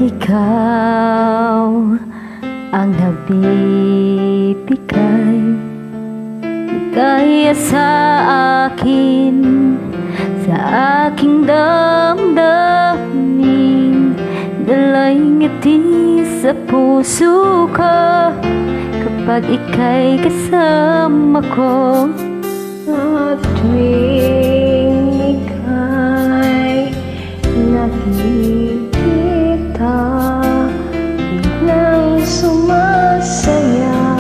Ikaw ang nagbibigay ligaya sa akin, sa aking damdamin. Dala'y ngiti sa puso ko kapag ika'y kasama ko. At tuwing ika'y nakikita, biglang sumasaya,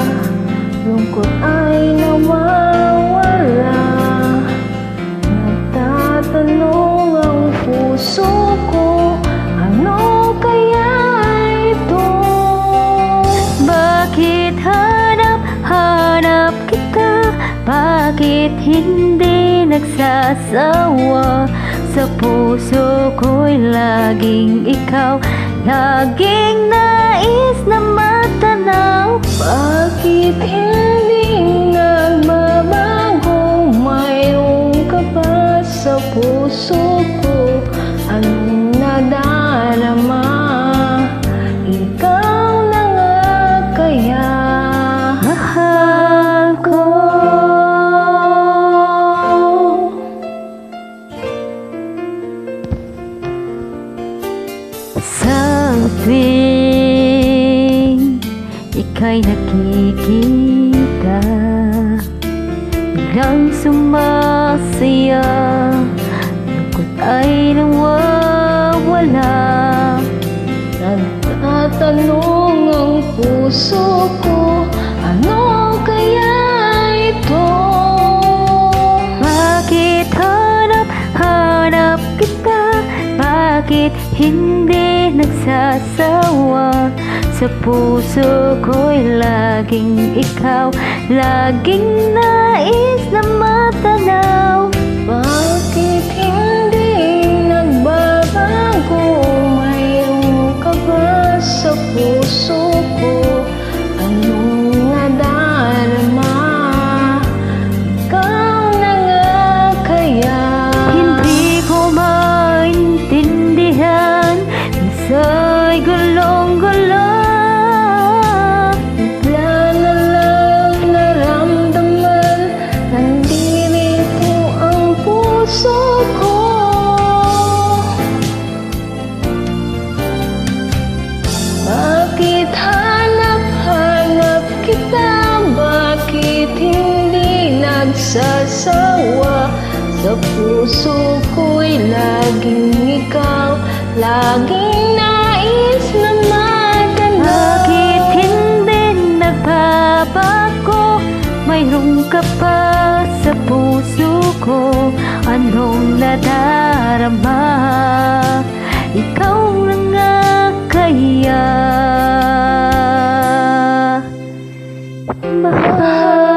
lungkot ay nawawala. Nagtatanong ang puso ko, ano kaya ito? Bakit hanap kita? Bakit hindi nagsasawa? Sa puso ko'y laging ikaw, laging nais na matanaw. Bakit hindi nagbabago? Mayroon ka ba sa puso ko? Anong nadarama? Ikaw na nga kaya Mahal ko. Sa tuwing ika'y nakikita, biglang sumasaya, lungkot ay nawawala. nagtatanong ang puso ko, ano kaya ito? Bakit hanap kita? Bakit hindi nagsasawa? Sa puso ko'y laging ikaw, laging nais na matanaw. Bakit hindi nagbabago? Mayroon ka ba sa puso ko? Anong nadarama? Ikaw na nga kaya Hindi ko maintindihan, minsa'y gulong-gulo. bigla na lang naramdaman, nandito ang puso ko. Bakit hanap kita? Bakit hindi nagsasawa? Sa puso ko'y laging ikaw, laging nais na matanaw. Bakit hindi nagbabago? Mayroon ka pa sa puso ko, anong nadarama? Ikaw na nga kaya mahal